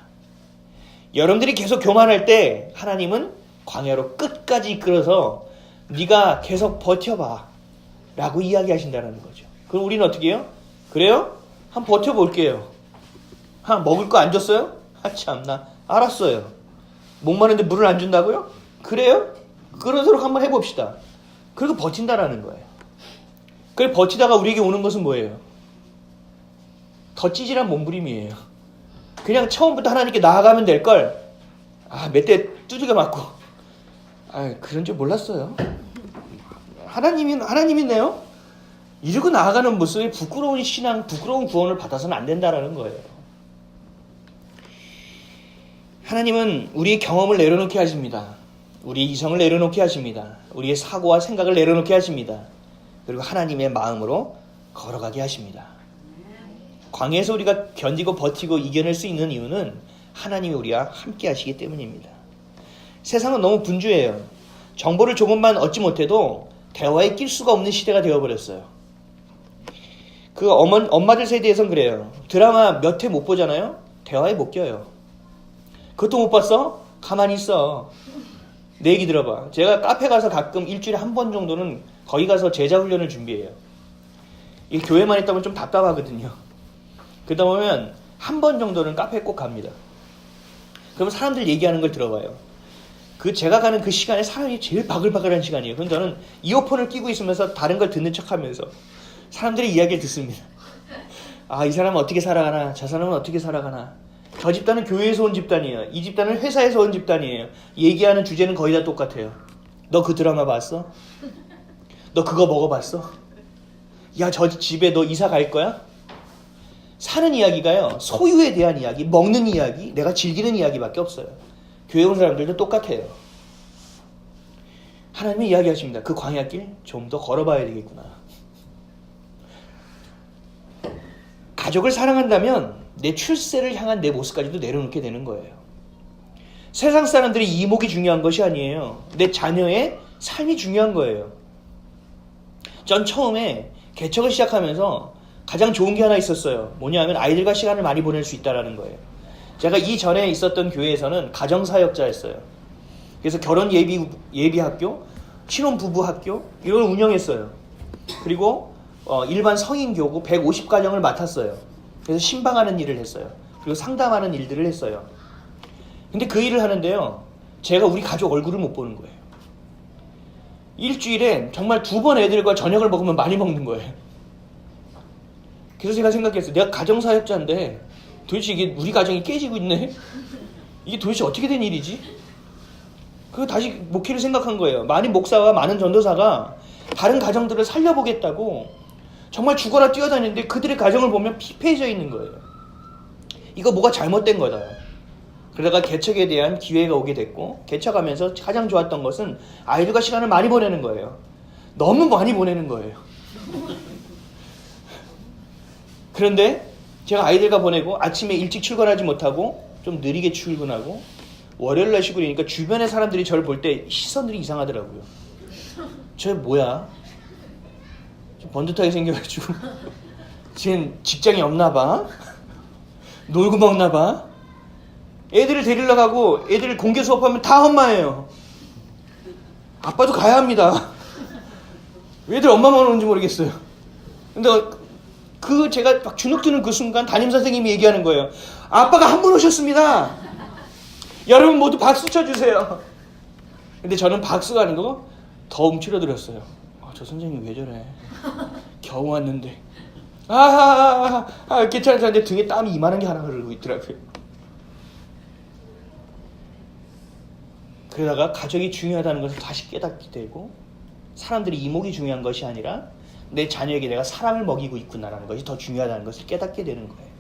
여러분들이 계속 교만할 때 하나님은 광야로 끝까지 이끌어서 네가 계속 버텨봐 라고 이야기하신다는 거죠. 그럼 우리는 어떻게 해요? 그래요? 한번 버텨볼게요. 먹을 거 안 줬어요? 참나 알았어요. 목마른데 물을 안 준다고요? 그래요? 그러도록 한번 해봅시다. 그리고 버틴다라는 거예요. 그래 버티다가 우리에게 오는 것은 뭐예요? 더 찌질한 몸부림이에요. 그냥 처음부터 하나님께 나아가면 될걸. 몇 대 두들겨 맞고. 그런 줄 몰랐어요. 하나님이네요. 이러고 나아가는 모습에 부끄러운 신앙, 부끄러운 구원을 받아서는 안 된다라는 거예요. 하나님은 우리의 경험을 내려놓게 하십니다. 우리의 이성을 내려놓게 하십니다. 우리의 사고와 생각을 내려놓게 하십니다. 그리고 하나님의 마음으로 걸어가게 하십니다. 광야에서 우리가 견디고 버티고 이겨낼 수 있는 이유는 하나님이 우리와 함께 하시기 때문입니다. 세상은 너무 분주해요. 정보를 조금만 얻지 못해도 대화에 낄 수가 없는 시대가 되어버렸어요. 그 엄마들 세대에선 그래요. 드라마 몇 회 못 보잖아요. 대화에 못 껴요. 그것도 못 봤어? 가만히 있어. 내 얘기 들어봐. 제가 카페 가서 가끔 일주일에 한 번 정도는 거기 가서 제자 훈련을 준비해요. 이 교회만 있다 보면 좀 답답하거든요. 그러다 보면 한 번 정도는 카페에 꼭 갑니다. 그러면 사람들 얘기하는 걸 들어봐요. 제가 가는 그 시간에 사람이 제일 바글바글한 시간이에요. 그럼 저는 이어폰을 끼고 있으면서 다른 걸 듣는 척하면서 사람들의 이야기를 듣습니다. 이 사람은 어떻게 살아가나, 저 사람은 어떻게 살아가나. 저 집단은 교회에서 온 집단이에요. 이 집단은 회사에서 온 집단이에요. 얘기하는 주제는 거의 다 똑같아요. 너 그 드라마 봤어? 너 그거 먹어봤어? 야, 저 집에 너 이사 갈 거야? 사는 이야기가요, 소유에 대한 이야기, 먹는 이야기, 내가 즐기는 이야기밖에 없어요. 교회 온 사람들도 똑같아요. 하나님이 이야기하십니다. 그 광야길 좀 더 걸어봐야 되겠구나. 가족을 사랑한다면 내 출세를 향한 내 모습까지도 내려놓게 되는 거예요. 세상 사람들이 이목이 중요한 것이 아니에요. 내 자녀의 삶이 중요한 거예요. 전 처음에 개척을 시작하면서 가장 좋은 게 하나 있었어요. 뭐냐면 아이들과 시간을 많이 보낼 수 있다는 거예요. 제가 이전에 있었던 교회에서는 가정사역자였어요. 그래서 결혼 예비 학교, 신혼 부부 학교 이걸 운영했어요. 그리고 일반 성인 교구 150가정을 맡았어요. 그래서 신방하는 일을 했어요. 그리고 상담하는 일들을 했어요. 근데 그 일을 하는데요, 제가 우리 가족 얼굴을 못 보는 거예요. 일주일에 정말 2번 애들과 저녁을 먹으면 많이 먹는 거예요. 그래서 제가 생각했어요. 내가 가정사역자인데 도대체 이게 우리 가정이 깨지고 있네? 이게 도대체 어떻게 된 일이지? 그리고 다시 목회를 생각한 거예요. 많은 목사와 많은 전도사가 다른 가정들을 살려보겠다고 정말 죽어라 뛰어다니는데 그들의 가정을 보면 피폐해져 있는 거예요. 이거 뭐가 잘못된 거다. 그러다가 개척에 대한 기회가 오게 됐고, 개척하면서 가장 좋았던 것은 아이들과 시간을 많이 보내는 거예요. 너무 많이 보내는 거예요. 그런데 제가 아이들과 보내고 아침에 일찍 출근하지 못하고 좀 느리게 출근하고 월요일날 시골이니까 주변의 사람들이 저를 볼 때 시선들이 이상하더라고요. 저 뭐야? 좀 번듯하게 생겨가지고 지금 직장이 없나 봐? 놀고 먹나 봐? 애들을 데리러 가고 애들 공개 수업하면 다 엄마예요. 아빠도 가야 합니다. 애들 엄마만 오는지 모르겠어요. 근데 제가 막 주눅 드는 그 순간 담임선생님이 얘기하는 거예요. 아빠가 한 분 오셨습니다. 여러분 모두 박수 쳐주세요. 근데 저는 박수가 아닌 거 더 움츠러들었어요. 저 선생님 왜 저래? 겨우 왔는데. 괜찮아. 근데 등에 땀이 이만한 게 하나 흐르고 있더라고요. 그러다가 가족이 중요하다는 것을 다시 깨닫게 되고, 사람들이 이목이 중요한 것이 아니라 내 자녀에게 내가 사랑을 먹이고 있구나라는 것이 더 중요하다는 것을 깨닫게 되는 거예요.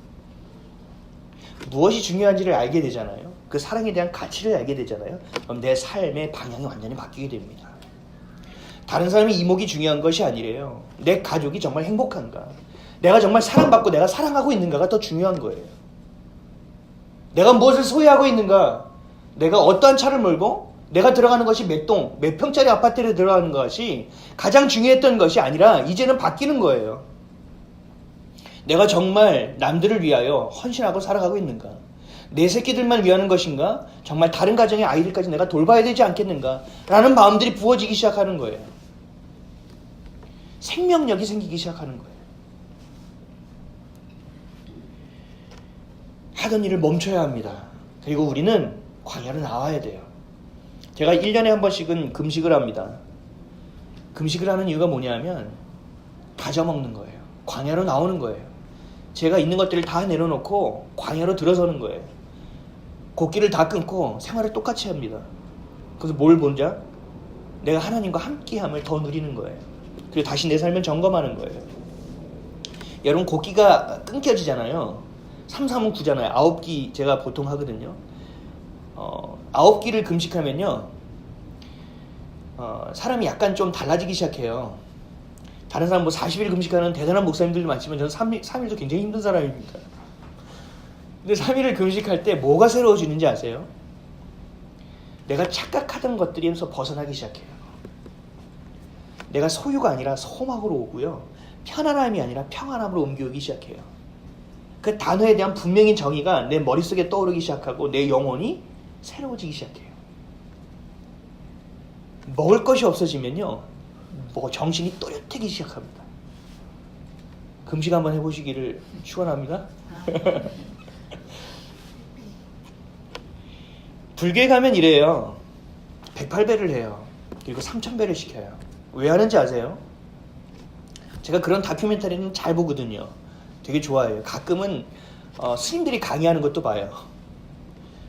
무엇이 중요한지를 알게 되잖아요. 그 사랑에 대한 가치를 알게 되잖아요. 그럼 내 삶의 방향이 완전히 바뀌게 됩니다. 다른 사람의 이목이 중요한 것이 아니래요. 내 가족이 정말 행복한가, 내가 정말 사랑받고 내가 사랑하고 있는가가 더 중요한 거예요. 내가 무엇을 소유하고 있는가, 내가 어떠한 차를 몰고 내가 들어가는 것이 몇 평짜리 아파트에 들어가는 것이 가장 중요했던 것이 아니라 이제는 바뀌는 거예요. 내가 정말 남들을 위하여 헌신하고 살아가고 있는가, 내 새끼들만 위하는 것인가, 정말 다른 가정의 아이들까지 내가 돌봐야 되지 않겠는가 라는 마음들이 부어지기 시작하는 거예요. 생명력이 생기기 시작하는 거예요. 하던 일을 멈춰야 합니다. 그리고 우리는 광야로 나와야 돼요. 제가 1년에 한 번씩은 금식을 합니다. 금식을 하는 이유가 뭐냐면 다져먹는 거예요. 광야로 나오는 거예요. 제가 있는 것들을 다 내려놓고 광야로 들어서는 거예요. 곡기를 다 끊고 생활을 똑같이 합니다. 그래서 뭘 보자? 내가 하나님과 함께함을 더 누리는 거예요. 그리고 다시 내 삶을 점검하는 거예요. 여러분, 곡기가 끊겨지잖아요. 3, 3은 9잖아요. 9기 제가 보통 하거든요. 9기를 금식하면요, 사람이 약간 좀 달라지기 시작해요. 다른 사람 40일 금식하는 대단한 목사님들도 많지만 저는 3일도 굉장히 힘든 사람입니다. 근데 3일을 금식할 때 뭐가 새로워지는지 아세요? 내가 착각하던 것들에서 벗어나기 시작해요. 내가 소유가 아니라 소망으로 오고요, 편안함이 아니라 평안함으로 옮겨오기 시작해요. 그 단어에 대한 분명히 정의가 내 머릿속에 떠오르기 시작하고 내 영혼이 새로워지기 시작해요. 먹을 것이 없어지면요, 정신이 또렷해지기 시작합니다. 금식 한번 해보시기를 축원합니다. 불교에 가면 이래요. 108배를 해요. 그리고 3000배를 시켜요. 왜 하는지 아세요? 제가 그런 다큐멘터리는 잘 보거든요. 되게 좋아해요. 가끔은 스님들이 강의하는 것도 봐요.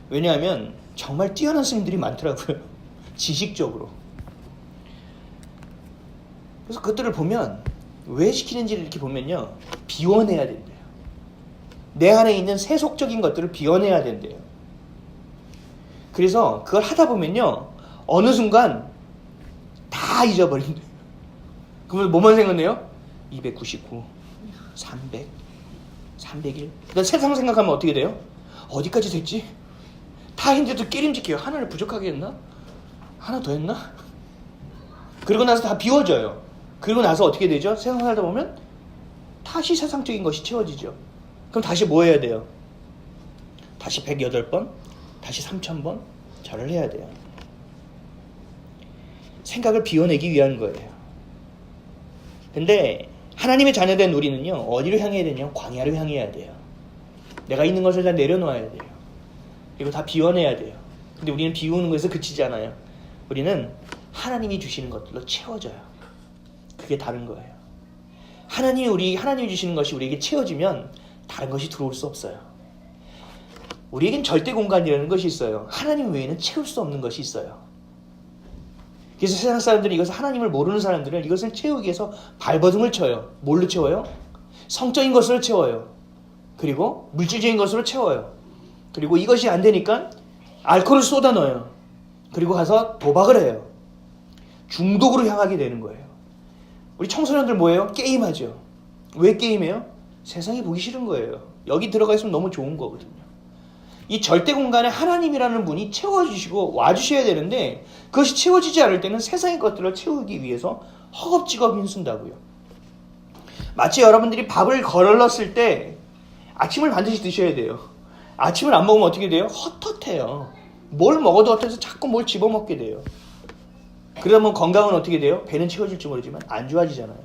왜냐하면 정말 뛰어난 스님들이 많더라고요. 지식적으로. 그래서 그것들을 보면 왜 시키는지를 이렇게 보면요, 비워내야 된대요. 내 안에 있는 세속적인 것들을 비워내야 된대요. 그래서 그걸 하다 보면요, 어느 순간 다 잊어버린대요. 그러면 뭐만 생각나요? 299, 300, 301. 그다음 세상 생각하면 어떻게 돼요? 어디까지 됐지? 다 했는데도 깨림직해요. 하나를 부족하게 했나? 하나 더 했나? 그러고 나서 다 비워져요. 그리고 나서 어떻게 되죠? 세상 살다 보면 다시 세상적인 것이 채워지죠. 그럼 다시 뭐 해야 돼요? 다시 108번, 다시 3000번 절을 해야 돼요. 생각을 비워내기 위한 거예요. 근데 하나님의 자녀된 우리는요, 어디로 향해야 되냐? 광야로 향해야 돼요. 내가 있는 것을 다 내려놓아야 돼요. 그리고 다 비워내야 돼요. 근데 우리는 비우는 것에서 그치지 않아요. 우리는 하나님이 주시는 것들로 채워져요. 그게 다른 거예요. 하나님이 주시는 것이 우리에게 채워지면 다른 것이 들어올 수 없어요. 우리에겐 절대 공간이라는 것이 있어요. 하나님 외에는 채울 수 없는 것이 있어요. 그래서 세상 사람들이 이것을, 하나님을 모르는 사람들은 이것을 채우기 위해서 발버둥을 쳐요. 뭘로 채워요? 성적인 것으로 채워요. 그리고 물질적인 것으로 채워요. 그리고 이것이 안 되니까 알코올을 쏟아 넣어요. 그리고 가서 도박을 해요. 중독으로 향하게 되는 거예요. 우리 청소년들 뭐예요? 게임하죠. 왜 게임해요? 세상이 보기 싫은 거예요. 여기 들어가 있으면 너무 좋은 거거든요. 이 절대 공간에 하나님이라는 분이 채워주시고 와주셔야 되는데, 그것이 채워지지 않을 때는 세상의 것들을 채우기 위해서 허겁지겁 힘쓴다고요. 마치 여러분들이 밥을 걸렀을 때 아침을 반드시 드셔야 돼요. 아침을 안 먹으면 어떻게 돼요? 헛헛해요. 뭘 먹어도 헛해서 자꾸 뭘 집어먹게 돼요. 그러면 건강은 어떻게 돼요? 배는 채워질지 모르지만 안 좋아지잖아요.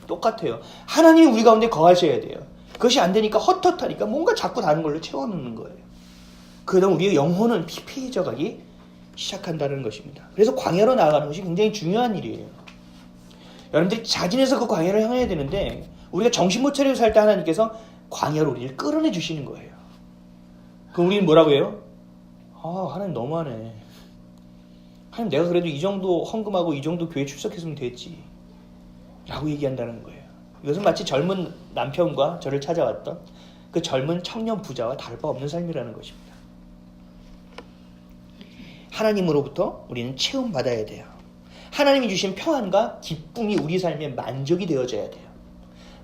똑같아요. 하나님이 우리 가운데 거하셔야 돼요. 그것이 안 되니까 헛헛하니까 뭔가 자꾸 다른 걸로 채워넣는 거예요. 그러다 우리의 영혼은 피폐해져 가기 시작한다는 것입니다. 그래서 광야로 나아가는 것이 굉장히 중요한 일이에요. 여러분들이 자진해서 그 광야를 향해야 되는데, 우리가 정신 못 차리고 살 때 하나님께서 광야로 우리를 끌어내 주시는 거예요. 그럼 우리는 뭐라고 해요? 하나님 너무하네. 하나님 내가 그래도 이 정도 헌금하고 이 정도 교회 출석했으면 됐지 라고 얘기한다는 거예요. 이것은 마치 젊은 남편과 저를 찾아왔던 그 젊은 청년 부자와 다를 바 없는 삶이라는 것입니다. 하나님으로부터 우리는 체험받아야 돼요. 하나님이 주신 평안과 기쁨이 우리 삶의 만족이 되어져야 돼요.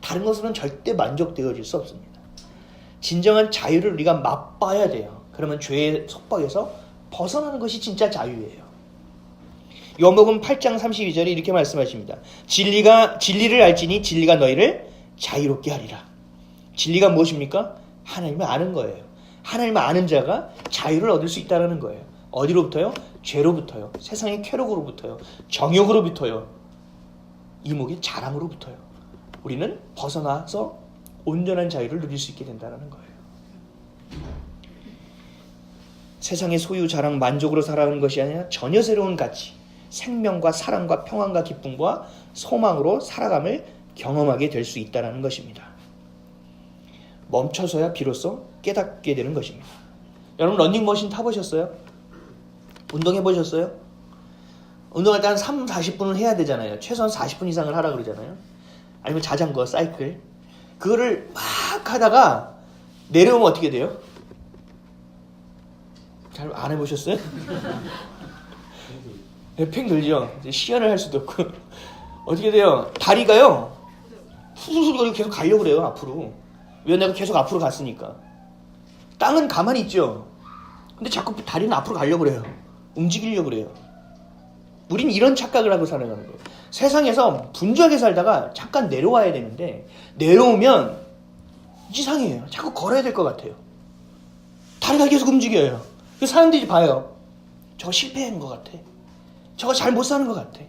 다른 것으로는 절대 만족되어질 수 없습니다. 진정한 자유를 우리가 맛봐야 돼요. 그러면 죄의 속박에서 벗어나는 것이 진짜 자유예요. 요한복음 8장 32절에 이렇게 말씀하십니다. 진리를 알지니 진리가 너희를 자유롭게 하리라. 진리가 무엇입니까? 하나님을 아는 거예요. 하나님을 아는 자가 자유를 얻을 수 있다는 거예요. 어디로부터요? 죄로부터요. 세상의 쾌락으로부터요. 정욕으로부터요. 이목의 자랑으로부터요. 우리는 벗어나서 온전한 자유를 누릴 수 있게 된다는 거예요. 세상의 소유, 자랑, 만족으로 살아가는 것이 아니라 전혀 새로운 가치, 생명과 사랑과 평안과 기쁨과 소망으로 살아감을 경험하게 될 수 있다는 것입니다. 멈춰서야 비로소 깨닫게 되는 것입니다. 여러분 러닝머신 타보셨어요? 운동해보셨어요? 운동할 때 한 3, 40분을 해야 되잖아요. 최소한 40분 이상을 하라 그러잖아요. 아니면 자전거, 사이클. 그거를 막 하다가 내려오면 어떻게 돼요? 잘 안 해보셨어요? 팽 들죠? 시연을 할 수도 없고. 어떻게 돼요? 다리가요, 후두둑거리고 계속 가려고 그래요, 앞으로. 왜? 내가 계속 앞으로 갔으니까. 땅은 가만히 있죠. 근데 자꾸 다리는 앞으로 가려고 그래요. 움직이려고 그래요. 우린 이런 착각을 하고 살아가는 거예요. 세상에서 분주하게 살다가 잠깐 내려와야 되는데, 내려오면 이상해요. 자꾸 걸어야 될 것 같아요. 다리가 계속 움직여요. 그래서 사람들이 봐요. 저거 실패한 것 같아. 저거 잘 못 사는 것 같아.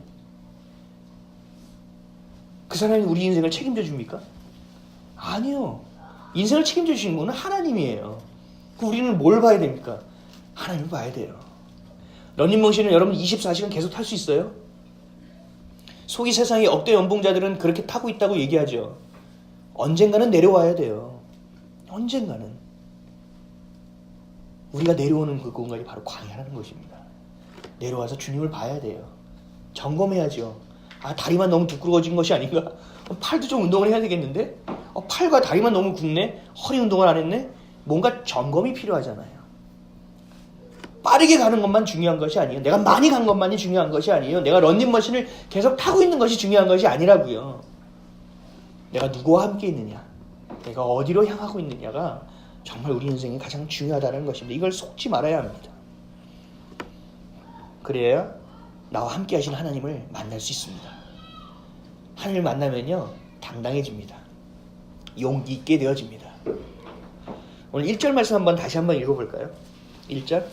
그 사람이 우리 인생을 책임져 줍니까? 아니요. 인생을 책임져 주시는 분은 하나님이에요. 그럼 우리는 뭘 봐야 됩니까? 하나님을 봐야 돼요. 러닝머신을 여러분 24시간 계속 탈 수 있어요? 속이 세상의 억대 연봉자들은 그렇게 타고 있다고 얘기하죠. 언젠가는 내려와야 돼요. 언젠가는. 우리가 내려오는 그 공간이 바로 광야라는 것입니다. 내려와서 주님을 봐야 돼요. 점검해야죠. 다리만 너무 부끄러워진 것이 아닌가? 팔도 좀 운동을 해야 되겠는데? 팔과 다리만 너무 굽네? 허리 운동을 안 했네? 뭔가 점검이 필요하잖아요. 빠르게 가는 것만 중요한 것이 아니에요. 내가 많이 간 것만이 중요한 것이 아니에요. 내가 런닝머신을 계속 타고 있는 것이 중요한 것이 아니라고요. 내가 누구와 함께 있느냐, 내가 어디로 향하고 있느냐가 정말 우리 인생이 가장 중요하다는 것입니다. 이걸 속지 말아야 합니다. 그래야 나와 함께 하신 하나님을 만날 수 있습니다. 하나님을 만나면요 당당해집니다. 용기 있게 되어집니다. 오늘 1절 말씀 다시 한번 읽어볼까요? 1절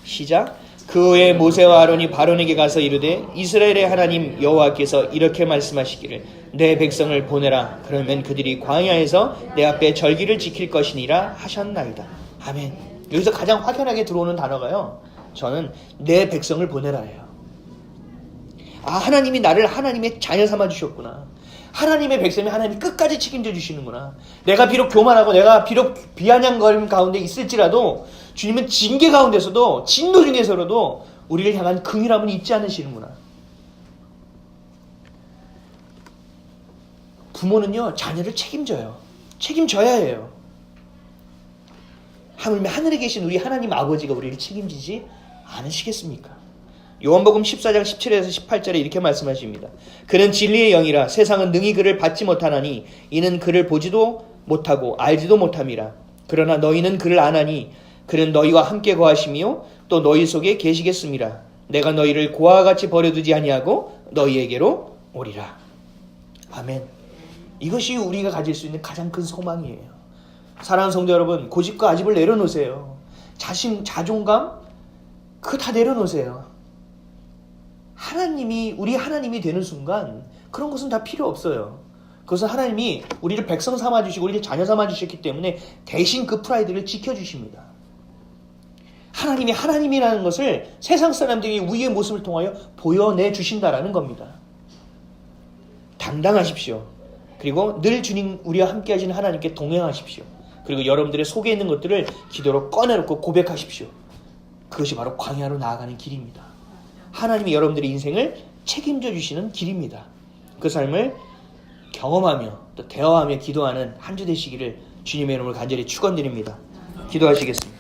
시작. 그 후에 모세와 아론이 바론에게 가서 이르되 이스라엘의 하나님 여호와께서 이렇게 말씀하시기를 내 백성을 보내라. 그러면 그들이 광야에서 내 앞에 절기를 지킬 것이니라 하셨나이다. 아멘. 여기서 가장 확연하게 들어오는 단어가요, 저는 내 백성을 보내라예요. 하나님이 나를 하나님의 자녀 삼아 주셨구나. 하나님의 백성이 하나님이 끝까지 책임져 주시는구나. 내가 비록 교만하고 내가 비록 비아냥거림 가운데 있을지라도 주님은 징계 가운데서도 진노 중에서라도 우리를 향한 긍휼함은 잊지 않으시는구나. 부모는요 자녀를 책임져요. 책임져야 해요. 하물며 하늘에 계신 우리 하나님 아버지가 우리를 책임지지 않으시겠습니까? 요한복음 14장 17에서 18절에 이렇게 말씀하십니다. 그는 진리의 영이라 세상은 능히 그를 받지 못하나니 이는 그를 보지도 못하고 알지도 못함이라. 그러나 너희는 그를 아나니 그는 너희와 함께 거하시며 또 너희 속에 계시겠음이라. 내가 너희를 고아와 같이 버려두지 아니하고 너희에게로 오리라. 아멘. 이것이 우리가 가질 수 있는 가장 큰 소망이에요. 사랑하는 성도 여러분, 고집과 아집을 내려놓으세요. 자존감 그거 다 내려놓으세요. 우리 하나님이 되는 순간 그런 것은 다 필요 없어요. 그것은 하나님이 우리를 백성 삼아주시고 우리를 자녀 삼아주셨기 때문에 대신 그 프라이드를 지켜주십니다. 하나님이 하나님이라는 것을 세상 사람들이 우리의 모습을 통하여 보여내 주신다라는 겁니다. 당당하십시오. 그리고 늘 주님 우리와 함께 하시는 하나님께 동행하십시오. 그리고 여러분들의 속에 있는 것들을 기도로 꺼내놓고 고백하십시오. 그것이 바로 광야로 나아가는 길입니다. 하나님이 여러분들의 인생을 책임져 주시는 길입니다. 그 삶을 경험하며 또 대화하며 기도하는 한 주 되시기를 주님의 이름으로 간절히 축원드립니다. 기도하시겠습니다.